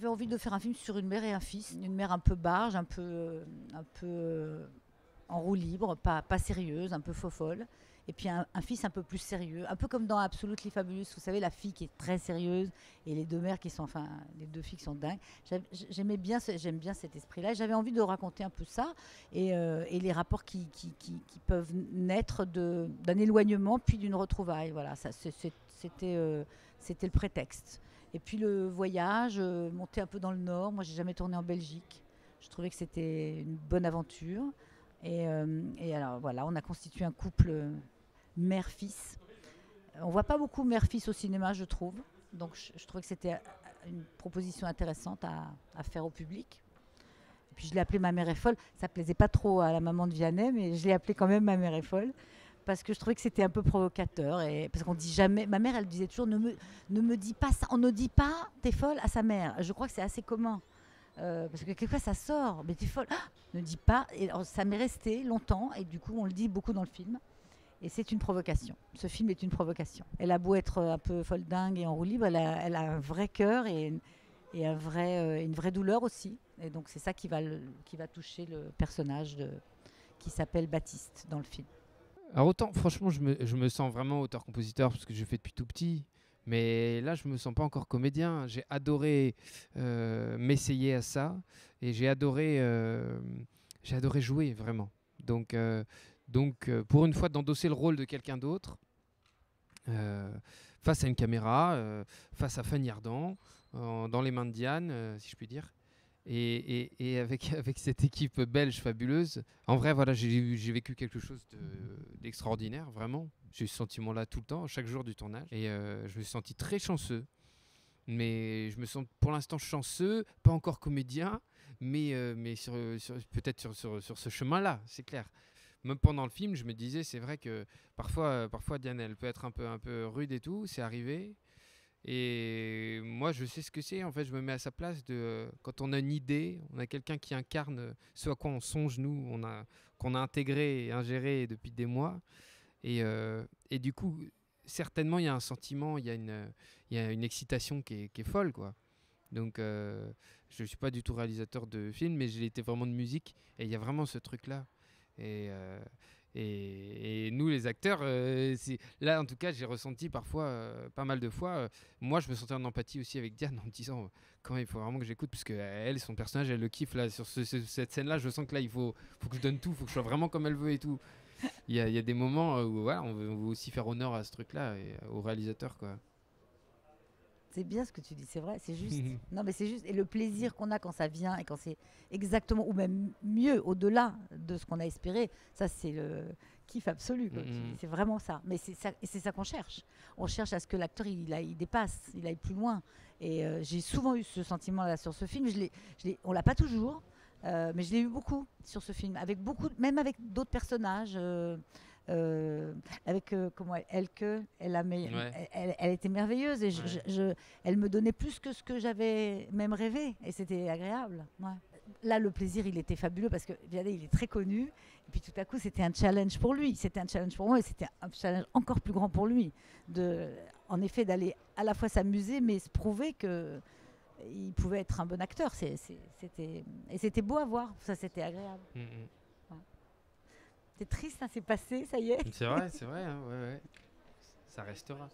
J'avais envie de faire un film sur une mère et un fils, une mère un peu barge, un peu en roue libre, pas sérieuse, un peu fofolle. Et puis un fils un peu plus sérieux, un peu comme dans Absolutely Fabulous, vous savez, la fille qui est très sérieuse et les deux mères qui sont, enfin, les deux filles qui sont dingues. J'aime bien cet esprit-là. J'avais envie de raconter un peu ça et les rapports qui peuvent naître d'un éloignement puis d'une retrouvaille. Voilà, c'était le prétexte. Et puis le voyage, monter un peu dans le nord. Moi, j'ai jamais tourné en Belgique. Je trouvais que c'était une bonne aventure. Et alors voilà, on a constitué un couple mère-fils. On voit pas beaucoup mère-fils au cinéma, je trouve. Donc je trouvais que c'était une proposition intéressante à faire au public. Et puis je l'ai appelée Ma mère est folle. Ça plaisait pas trop à la maman de Vianney, mais je l'ai appelée quand même Ma mère est folle. Parce que je trouvais que c'était un peu provocateur. Et parce qu'on dit jamais. Ma mère, elle disait toujours ne me dis pas ça. On ne dit pas t'es folle à sa mère. Je crois que c'est assez commun. Parce que quelquefois ça sort, mais t'es folle. Ah, ne dis pas. Et alors, ça m'est resté longtemps. Et du coup, on le dit beaucoup dans le film. Et c'est une provocation. Ce film est une provocation. Elle a beau être un peu folle dingue et en roue libre, elle a un vrai cœur et une vraie douleur aussi. Et donc c'est ça qui va toucher le personnage qui s'appelle Baptiste dans le film. Alors autant, franchement, je me sens vraiment auteur-compositeur parce que je fais depuis tout petit. Mais là, je me sens pas encore comédien. J'ai adoré m'essayer à ça et j'ai adoré jouer vraiment. Donc, pour une fois, d'endosser le rôle de quelqu'un d'autre euh, face à une caméra, face à Fanny Ardant, dans les mains de Diane, si je puis dire. Et avec, avec cette équipe belge fabuleuse, en vrai, voilà, j'ai vécu quelque chose d'extraordinaire, vraiment. J'ai eu ce sentiment-là tout le temps, chaque jour du tournage. Et je me suis senti très chanceux. Mais je me sens pour l'instant chanceux, pas encore comédien, mais peut-être sur ce chemin-là, c'est clair. Même pendant le film, je me disais, c'est vrai que parfois Diane, elle peut être un peu rude et tout, c'est arrivé. Et moi, je sais ce que c'est. En fait, je me mets à sa place quand on a une idée, on a quelqu'un qui incarne ce à quoi on songe, nous, qu'on a intégré et ingéré depuis des mois. Et du coup, certainement, il y a un sentiment, il y a une excitation qui est folle, quoi. Donc, je ne suis pas du tout réalisateur de films, mais j'ai été vraiment de musique. Et il y a vraiment ce truc-là. Et, euh, et nous, les acteurs, là, en tout cas, j'ai ressenti parfois, pas mal de fois, moi, je me sentais en empathie aussi avec Diane en me disant quand même, il faut vraiment que j'écoute, parce que elle, son personnage, elle le kiffe là, sur cette scène-là. Je sens que là, faut que je donne tout, il faut que je sois vraiment comme elle veut et tout. Il y a des moments où voilà, on veut aussi faire honneur à ce truc-là et au réalisateur, quoi. C'est bien ce que tu dis, c'est vrai, c'est juste. Non, mais c'est juste. Et le plaisir qu'on a quand ça vient et quand c'est exactement, ou même mieux, au-delà de ce qu'on a espéré, ça, c'est le kiff absolu, quoi. C'est vraiment ça. Mais c'est ça qu'on cherche. On cherche à ce que l'acteur, il dépasse, il aille plus loin. Et j'ai souvent eu ce sentiment-là sur ce film. On l'a pas toujours, mais je l'ai eu beaucoup sur ce film, même avec d'autres personnages. Avec comment Ouais. elle était merveilleuse et Ouais. elle me donnait plus que ce que j'avais même rêvé et c'était agréable. Ouais. Là, le plaisir, il était fabuleux parce que Vianney, il est très connu. Et puis tout à coup, c'était un challenge pour lui. C'était un challenge pour moi et c'était un challenge encore plus grand pour lui. En effet, d'aller à la fois s'amuser mais se prouver que il pouvait être un bon acteur. Et c'était beau à voir. Ça, c'était agréable. Ouais. C'est triste, hein, c'est passé, ça y est. C'est vrai, hein, ouais, ouais. Ça restera.